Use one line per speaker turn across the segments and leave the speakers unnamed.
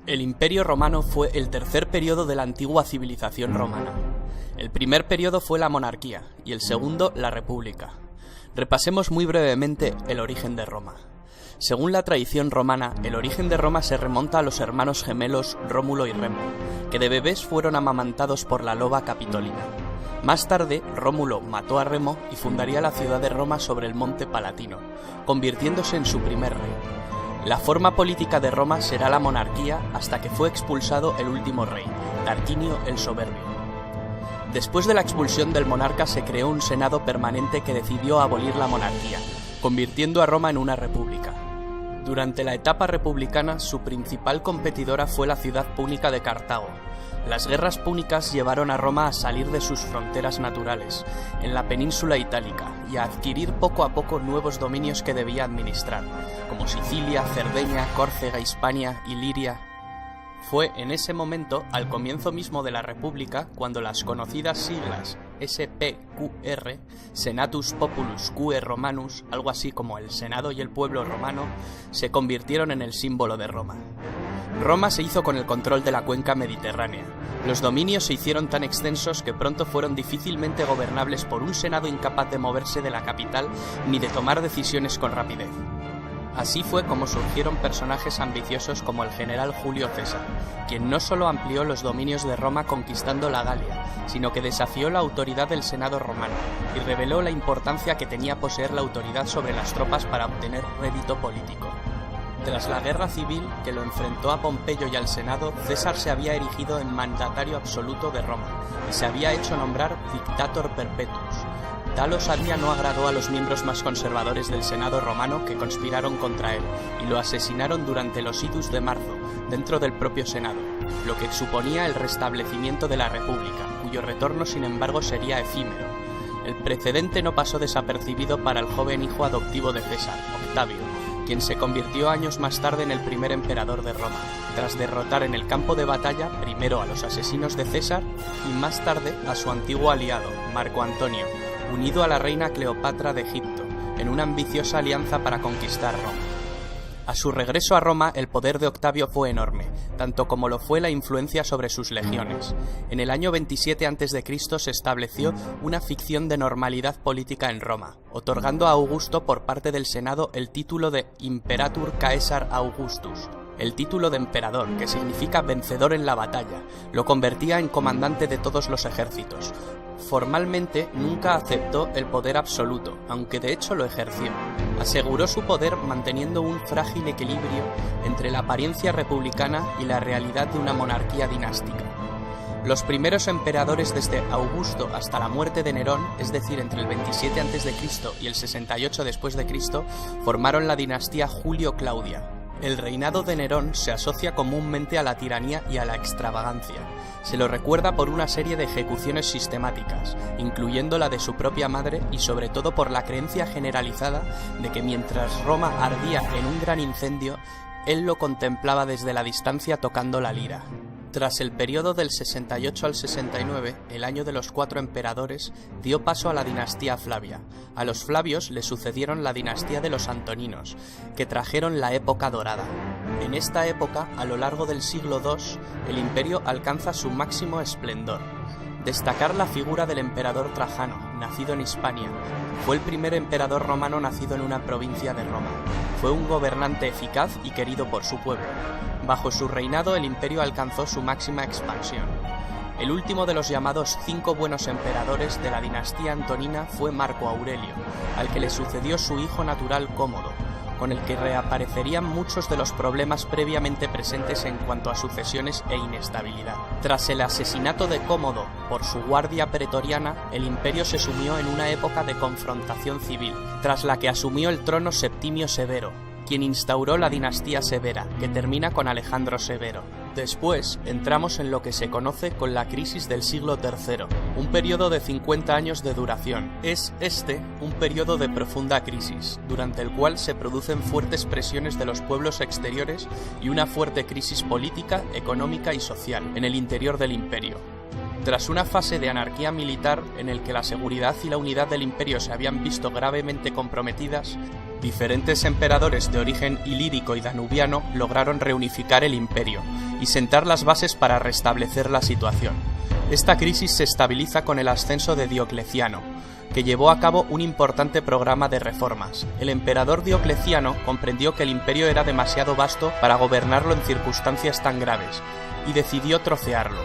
El Imperio Romano fue el tercer periodo de la antigua civilización romana. El primer periodo fue la monarquía y el segundo la república. Repasemos muy brevemente el origen de Roma. Según la tradición romana, el origen de Roma se remonta a los hermanos gemelos Rómulo y Remo, que de bebés fueron amamantados por la loba Capitolina. Más tarde, Rómulo mató a Remo y fundaría la ciudad de Roma sobre el monte Palatino, convirtiéndose en su primer rey. La forma política de Roma será la monarquía hasta que fue expulsado el último rey, Tarquinio el Soberbio. Después de la expulsión del monarca se creó un senado permanente que decidió abolir la monarquía, convirtiendo a Roma en una república. Durante la etapa republicana, su principal competidora fue la ciudad púnica de Cartago. Las guerras púnicas llevaron a Roma a salir de sus fronteras naturales, en la península itálica, y a adquirir poco a poco nuevos dominios que debía administrar, como Sicilia, Cerdeña, Córcega, Hispania y Liria. Fue en ese momento, al comienzo mismo de la República, cuando las conocidas siglas SPQR, Senatus Populus Quae Romanus, algo así como el Senado y el pueblo romano, se convirtieron en el símbolo de Roma. Roma se hizo con el control de la cuenca mediterránea. Los dominios se hicieron tan extensos que pronto fueron difícilmente gobernables por un senado incapaz de moverse de la capital ni de tomar decisiones con rapidez. Así fue como surgieron personajes ambiciosos como el general Julio César, quien no solo amplió los dominios de Roma conquistando la Galia, sino que desafió la autoridad del Senado romano y reveló la importancia que tenía poseer la autoridad sobre las tropas para obtener rédito político. Tras la guerra civil que lo enfrentó a Pompeyo y al Senado, César se había erigido en mandatario absoluto de Roma y se había hecho nombrar Dictator Perpetuus. Tal osadía no agradó a los miembros más conservadores del Senado romano que conspiraron contra él y lo asesinaron durante los idus de marzo, dentro del propio Senado, lo que suponía el restablecimiento de la República, cuyo retorno sin embargo sería efímero. El precedente no pasó desapercibido para el joven hijo adoptivo de César, Octavio, quien se convirtió años más tarde en el primer emperador de Roma, tras derrotar en el campo de batalla primero a los asesinos de César y más tarde a su antiguo aliado, Marco Antonio, unido a la reina Cleopatra de Egipto, en una ambiciosa alianza para conquistar Roma. A su regreso a Roma, el poder de Octavio fue enorme, tanto como lo fue la influencia sobre sus legiones. En el año 27 a.C. se estableció una ficción de normalidad política en Roma, otorgando a Augusto por parte del Senado el título de Imperator Caesar Augustus. El título de emperador, que significa vencedor en la batalla, lo convertía en comandante de todos los ejércitos. Formalmente nunca aceptó el poder absoluto, aunque de hecho lo ejerció. Aseguró su poder manteniendo un frágil equilibrio entre la apariencia republicana y la realidad de una monarquía dinástica. Los primeros emperadores desde Augusto hasta la muerte de Nerón, es decir, entre el 27 a.C. y el 68 después de Cristo, formaron la dinastía Julio-Claudia. El reinado de Nerón se asocia comúnmente a la tiranía y a la extravagancia. Se lo recuerda por una serie de ejecuciones sistemáticas, incluyendo la de su propia madre y sobre todo por la creencia generalizada de que mientras Roma ardía en un gran incendio, él lo contemplaba desde la distancia tocando la lira. Tras el periodo del 68 al 69, el año de los 4 emperadores, dio paso a la dinastía Flavia. A los Flavios le sucedieron la dinastía de los Antoninos, que trajeron la época dorada. En esta época, a lo largo del siglo II, el imperio alcanza su máximo esplendor. Destacar la figura del emperador Trajano, nacido en Hispania. Fue el primer emperador romano nacido en una provincia de Roma. Fue un gobernante eficaz y querido por su pueblo. Bajo su reinado el imperio alcanzó su máxima expansión. El último de los llamados 5 buenos emperadores de la dinastía antonina fue Marco Aurelio, al que le sucedió su hijo natural Cómodo, con el que reaparecerían muchos de los problemas previamente presentes en cuanto a sucesiones e inestabilidad. Tras el asesinato de Cómodo por su guardia pretoriana, el imperio se sumió en una época de confrontación civil, tras la que asumió el trono Septimio Severo, quien instauró la dinastía Severa, que termina con Alejandro Severo. Después, entramos en lo que se conoce con la crisis del siglo III, un periodo de 50 años de duración. Es un periodo de profunda crisis, durante el cual se producen fuertes presiones de los pueblos exteriores y una fuerte crisis política, económica y social en el interior del imperio. Tras una fase de anarquía militar en el que la seguridad y la unidad del imperio se habían visto gravemente comprometidas, diferentes emperadores de origen ilírico y danubiano lograron reunificar el imperio y sentar las bases para restablecer la situación. Esta crisis se estabiliza con el ascenso de Diocleciano, que llevó a cabo un importante programa de reformas. El emperador Diocleciano comprendió que el imperio era demasiado vasto para gobernarlo en circunstancias tan graves, y decidió trocearlo.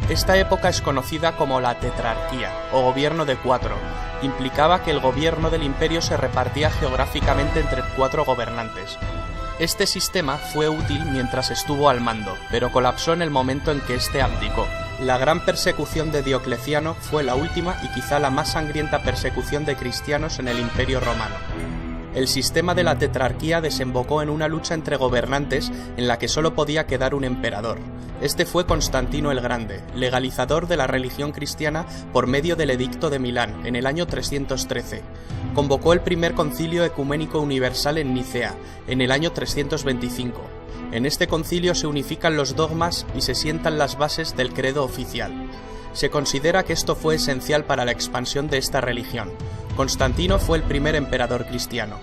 Esta época es conocida como la tetrarquía, o gobierno de 4. Implicaba que el gobierno del imperio se repartía geográficamente entre 4 gobernantes. Este sistema fue útil mientras estuvo al mando, pero colapsó en el momento en que éste abdicó. La gran persecución de Diocleciano fue la última y quizá la más sangrienta persecución de cristianos en el Imperio Romano. El sistema de la tetrarquía desembocó en una lucha entre gobernantes en la que solo podía quedar un emperador. Este fue Constantino el Grande, legalizador de la religión cristiana por medio del Edicto de Milán en el año 313. Convocó el primer concilio ecuménico universal en Nicea en el año 325. En este concilio se unifican los dogmas y se sientan las bases del credo oficial. Se considera que esto fue esencial para la expansión de esta religión. Constantino fue el primer emperador cristiano.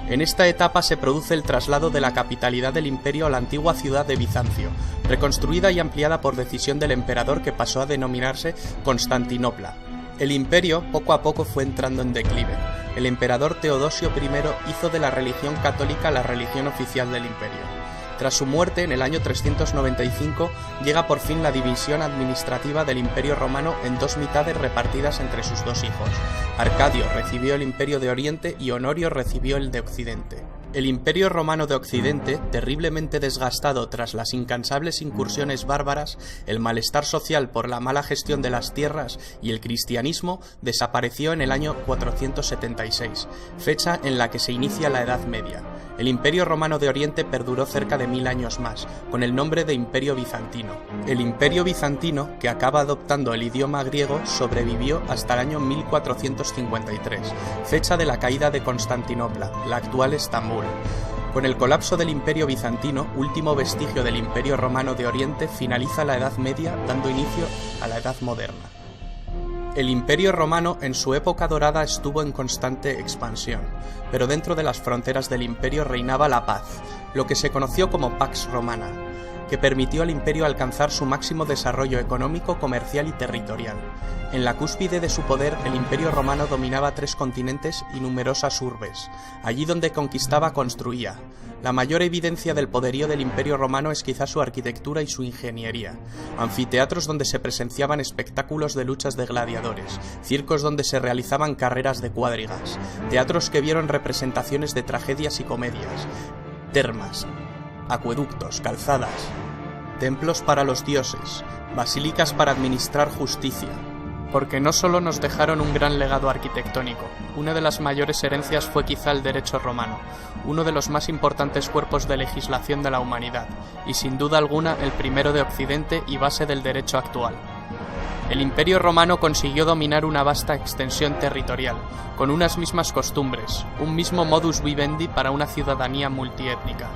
En esta etapa se produce el traslado de la capitalidad del imperio a la antigua ciudad de Bizancio, reconstruida y ampliada por decisión del emperador que pasó a denominarse Constantinopla. El imperio poco a poco fue entrando en declive. El emperador Teodosio I hizo de la religión católica la religión oficial del imperio. Tras su muerte, en el año 395, llega por fin la división administrativa del Imperio Romano en 2 mitades repartidas entre sus 2 hijos. Arcadio recibió el Imperio de Oriente y Honorio recibió el de Occidente. El Imperio Romano de Occidente, terriblemente desgastado tras las incansables incursiones bárbaras, el malestar social por la mala gestión de las tierras y el cristianismo, desapareció en el año 476, fecha en la que se inicia la Edad Media. El Imperio Romano de Oriente perduró cerca de 1000 años más, con el nombre de Imperio Bizantino. El Imperio Bizantino, que acaba adoptando el idioma griego, sobrevivió hasta el año 1453, fecha de la caída de Constantinopla, la actual Estambul. Con el colapso del Imperio Bizantino, último vestigio del Imperio Romano de Oriente, finaliza la Edad Media, dando inicio a la Edad Moderna. El Imperio Romano en su época dorada estuvo en constante expansión, pero dentro de las fronteras del imperio reinaba la paz, lo que se conoció como Pax Romana, que permitió al imperio alcanzar su máximo desarrollo económico, comercial y territorial. En la cúspide de su poder, el Imperio Romano dominaba 3 continentes y numerosas urbes. Allí donde conquistaba, construía. La mayor evidencia del poderío del Imperio Romano es quizá su arquitectura y su ingeniería. Anfiteatros donde se presenciaban espectáculos de luchas de gladiadores, circos donde se realizaban carreras de cuadrigas, teatros que vieron representaciones de tragedias y comedias, termas, acueductos, calzadas, templos para los dioses, basílicas para administrar justicia. Porque no solo nos dejaron un gran legado arquitectónico, una de las mayores herencias fue quizá el derecho romano, uno de los más importantes cuerpos de legislación de la humanidad, y sin duda alguna el primero de Occidente y base del derecho actual. El Imperio Romano consiguió dominar una vasta extensión territorial, con unas mismas costumbres, un mismo modus vivendi para una ciudadanía multiétnica.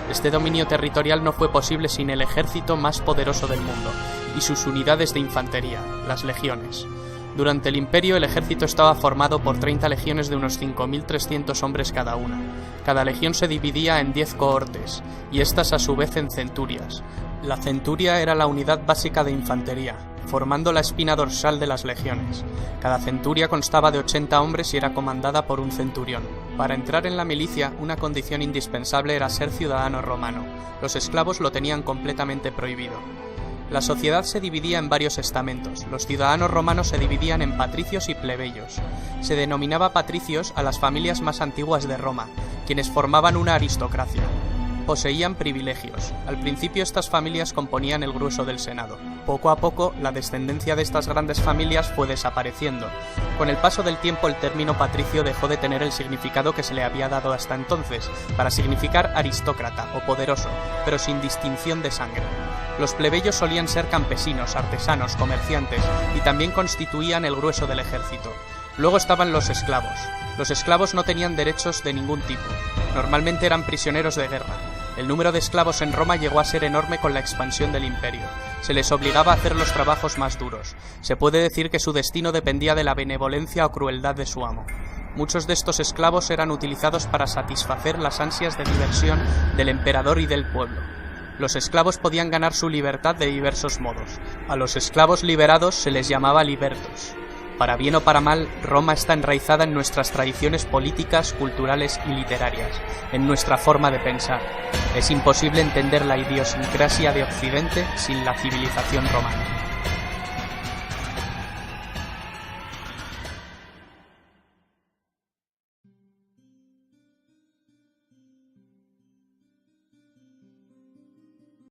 Este dominio territorial no fue posible sin el ejército más poderoso del mundo, y sus unidades de infantería, las legiones. Durante el imperio el ejército estaba formado por 30 legiones de unos 5.300 hombres cada una. Cada legión se dividía en 10 cohortes, y estas a su vez en centurias. La centuria era la unidad básica de infantería, formando la espina dorsal de las legiones. Cada centuria constaba de 80 hombres y era comandada por un centurión. Para entrar en la milicia, una condición indispensable era ser ciudadano romano. Los esclavos lo tenían completamente prohibido. La sociedad se dividía en varios estamentos. Los ciudadanos romanos se dividían en patricios y plebeyos. Se denominaba patricios a las familias más antiguas de Roma, quienes formaban una aristocracia. Poseían privilegios. Al principio estas familias componían el grueso del Senado. Poco a poco, la descendencia de estas grandes familias fue desapareciendo. Con el paso del tiempo, el término patricio dejó de tener el significado que se le había dado hasta entonces, para significar aristócrata o poderoso, pero sin distinción de sangre. Los plebeyos solían ser campesinos, artesanos, comerciantes, y también constituían el grueso del ejército. Luego estaban los esclavos. Los esclavos no tenían derechos de ningún tipo. Normalmente eran prisioneros de guerra. El número de esclavos en Roma llegó a ser enorme con la expansión del imperio. Se les obligaba a hacer los trabajos más duros. Se puede decir que su destino dependía de la benevolencia o crueldad de su amo. Muchos de estos esclavos eran utilizados para satisfacer las ansias de diversión del emperador y del pueblo. Los esclavos podían ganar su libertad de diversos modos. A los esclavos liberados se les llamaba libertos. Para bien o para mal, Roma está enraizada en nuestras tradiciones políticas, culturales y literarias, en nuestra forma de pensar. Es imposible entender la idiosincrasia de Occidente sin la civilización romana.